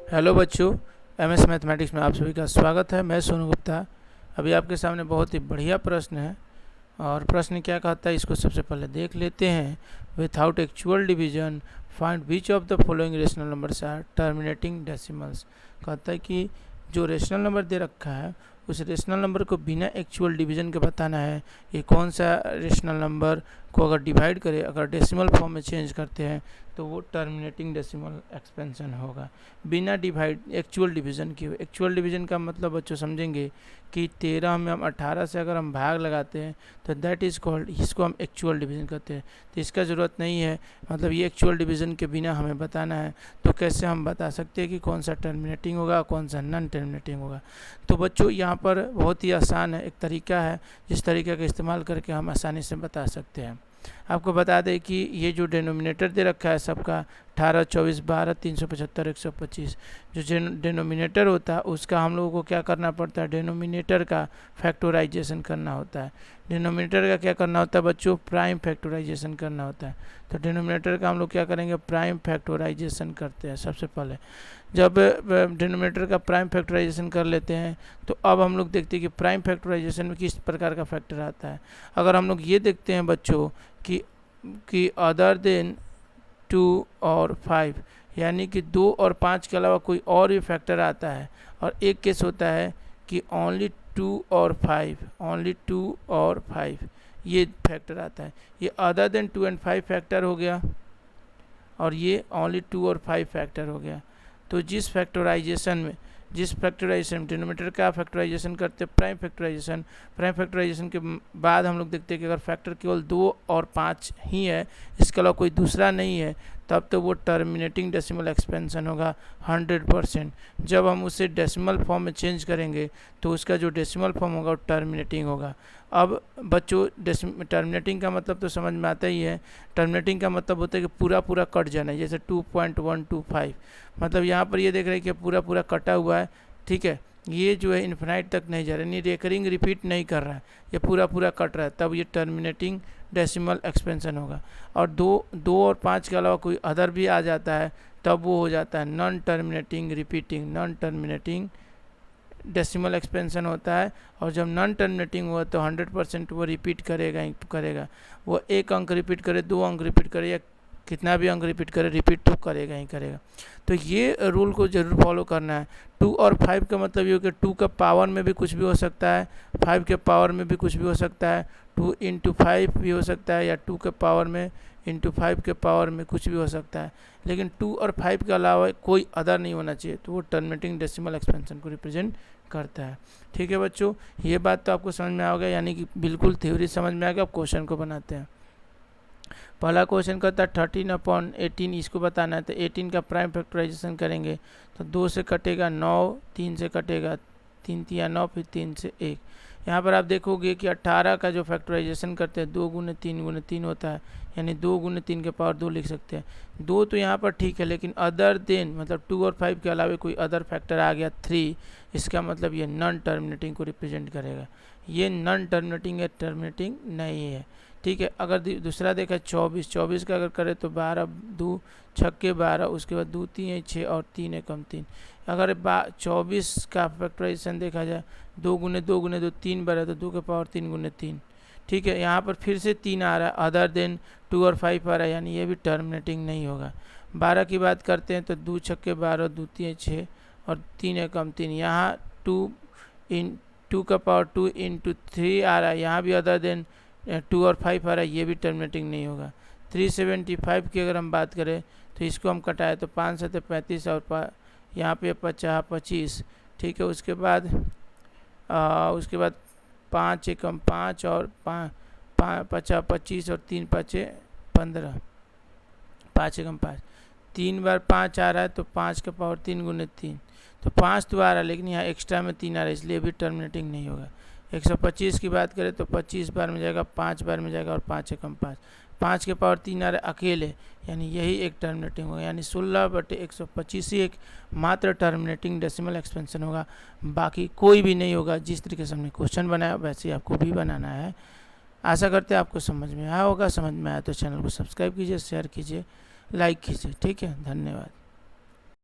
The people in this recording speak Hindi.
हेलो बच्चों, एमएस मैथमेटिक्स में आप सभी का स्वागत है। मैं सोनू गुप्ता। अभी आपके सामने बहुत ही बढ़िया प्रश्न है और प्रश्न क्या कहता है इसको सबसे पहले देख लेते हैं। Without actual division find which of the following rational numbers are terminating decimals. कहता है कि जो रेशनल नंबर दे रखा है उस रेशनल नंबर को बिना एक्चुअल डिवीजन के बताना है। ये कौन सा रेशनल नंबर को अगर डिवाइड करे, अगर डेसिमल फॉर्म में चेंज करते हैं तो वो टर्मिनेटिंग डेसिमल एक्सपेंशन होगा, बिना डिवाइड एक्चुअल डिवीजन किए। एक्चुअल डिवीजन का मतलब बच्चों समझेंगे कि 13 में हम 18 से अगर हम भाग लगाते हैं तो दैट इज़ कॉल्ड, इसको हम एक्चुअल डिवीजन कहते हैं। तो इसका ज़रूरत नहीं है, मतलब ये एक्चुअल डिवीजन के बिना हमें बताना है। तो कैसे हम बता सकते हैं कि कौन सा टर्मिनेटिंग होगा, कौन सा नॉन टर्मिनेटिंग होगा। तो बच्चों यहाँ पर बहुत ही आसान है, एक तरीका है जिस तरीके का इस्तेमाल करके हम आसानी से बता सकते हैं। आपको बता दें कि ये जो डेनोमिनेटर दे रखा है सबका 18, 24, 12, 375, 125, जो डेनोमिनेटर होता है उसका हम लोगों को क्या करना पड़ता है, डेनोमिनेटर का फैक्टराइजेशन करना होता है। डेनोमिनेटर का क्या करना होता है बच्चों, प्राइम फैक्टराइजेशन करना होता है। तो डेनोमिनेटर का हम लोग क्या करेंगे, प्राइम फैक्टराइजेशन करते हैं। सबसे पहले जब डिनोमिनेटर का प्राइम फैक्टराइजेशन कर लेते हैं तो अब हम लोग देखते हैं कि प्राइम फैक्टराइजेशन में किस प्रकार का फैक्टर आता है। अगर हम लोग ये देखते हैं बच्चों कि अदर देन 2 और 5, यानी कि 2 और 5 के अलावा कोई और भी फैक्टर आता है, और एक केस होता है कि ओनली 2 और 5, ओनली 2 और 5 ये फैक्टर आता है। ये अदर देन 2 एंड 5 फैक्टर हो गया और ये ओनली 2 और 5 फैक्टर हो गया। तो जिस फैक्टराइजेशन डिनोमिनेटर का फैक्टराइजेशन करते हैं प्राइम फैक्टराइजेशन के बाद हम लोग देखते हैं कि अगर फैक्टर केवल 2 और 5 ही है, इसके अलावा कोई दूसरा नहीं है, तब तो वो टर्मिनेटिंग डेसिमल एक्सपेंशन होगा 100%। जब हम उसे डेसिमल फॉर्म में चेंज करेंगे तो उसका जो डेसिमल फॉर्म होगा वो टर्मिनेटिंग होगा। अब बच्चों टर्मिनेटिंग का मतलब तो समझ में आता ही है। टर्मिनेटिंग का मतलब होता है कि पूरा पूरा कट जाना है, जैसे 2.125, मतलब यहाँ पर ये देख रहे हैं कि पूरा पूरा कटा हुआ है, ठीक है। ये जो है इन्फिनाइट तक नहीं जा रहा है, यानी रेकरिंग रिपीट नहीं कर रहा है, ये पूरा पूरा कट रहा है, तब ये टर्मिनेटिंग डेसिमल एक्सपेंशन होगा। और दो और 5 के अलावा कोई अदर भी आ जाता है तब वो हो जाता है non terminating repeating, non terminating decimal expansion होता है। और जब नॉन टर्मिनेटिंग हुआ तो 100% वो रिपीट करेगा ही करेगा। वो 1 अंक रिपीट करे, 2 अंक रिपीट करे, या कितना भी अंक रिपीट करे, रिपीट तो करेगा ही करेगा। तो ये रूल को ज़रूर फॉलो करना है। 2 और 5 का मतलब ये हो कि 2 का पावर में भी कुछ भी हो सकता है, 5 के पावर में भी कुछ भी हो सकता है, 2 into 5 भी हो सकता है, या 2 के पावर में into 5 के पावर में कुछ भी हो सकता है, लेकिन 2 और 5 के अलावा कोई अदर नहीं होना चाहिए। तो वो टर्मिनेटिंग डेसिमल एक्सपेंशन को रिप्रेजेंट करता है। ठीक है बच्चों, ये बात तो आपको समझ में आ गया, यानी कि बिल्कुल थ्योरी समझ में आ गया। अब क्वेश्चन को बनाते हैं। पहला क्वेश्चन कहता है 13/18, इसको बताना है। तो 18 का प्राइम फैक्टराइजेशन करेंगे तो 2 से कटेगा 9, 3 से कटेगा 3 तिया 9, फिर 3 से 1। यहाँ पर आप देखोगे कि 18 का जो फैक्टराइजेशन करते हैं 2 गुने 3 गुने 3 होता है, यानी 2 गुने 3 के पावर 2 लिख सकते हैं। 2 तो यहाँ पर ठीक है, लेकिन अदर देन मतलब 2 और 5 के अलावा कोई अदर फैक्टर आ गया 3, इसका मतलब ये नॉन टर्मिनेटिंग को रिप्रेजेंट करेगा। ये नॉन टर्मिनेटिंग है, टर्मिनेटिंग नहीं है। ठीक है। अगर दूसरा देखा 24 का अगर करें तो 12 2 छक्के 12, उसके बाद 2 3 6 और 3 एकम 3। अगर 24 का फैक्टराइजेशन देखा जाए 2 गुने 2 गुने 2 3 बार है, तो 2 के पावर 3 गुने 3। ठीक है। यहाँ पर फिर से 3 आ रहा है, अदर देन 2 और 5 आ रहा है, यानी ये भी टर्मिनेटिंग नहीं होगा। 12 की बात करते हैं तो 2 छक्के 12, 2 3 6 और 3 एकम 3। यहाँ 2 का पावर 2 into 3 आ रहा है, यहाँ भी अदर देन 2 और 5 आ रहा है, ये भी टर्मिनेटिंग नहीं होगा। 375 की अगर हम बात करें तो इसको हम कटाए तो 5 7 35 और यहाँ पे 50 25। ठीक है। उसके बाद 5 एकम 5 और 50 25 और 3 5 15, 5 एकम 5, 3 बार 5 आ रहा है तो 5 का पावर 3 गुने 3, तो 5 तो आ रहा है, लेकिन यहाँ एक्स्ट्रा में 3 आ रहा है, इसलिए भी टर्मिनेटिंग नहीं होगा। 125 की बात करें तो 25 बार में जाएगा, 5 बार में जाएगा और 5 एकम 5, 5 के पावर 3 आ रहा है अकेले, यानी यही एक टर्मिनेटिंग होगा। यानी 16/125 ही एक मात्र टर्मिनेटिंग डेसिमल एक्सपेंशन होगा, बाकी कोई भी नहीं होगा। जिस तरीके से हमने क्वेश्चन बनाया वैसे ही आपको भी बनाना है। आशा करते हैं आपको समझ में आया होगा। समझ में आया तो चैनल को सब्सक्राइब कीजिए, शेयर कीजिए, लाइक कीजिए। ठीक है, धन्यवाद।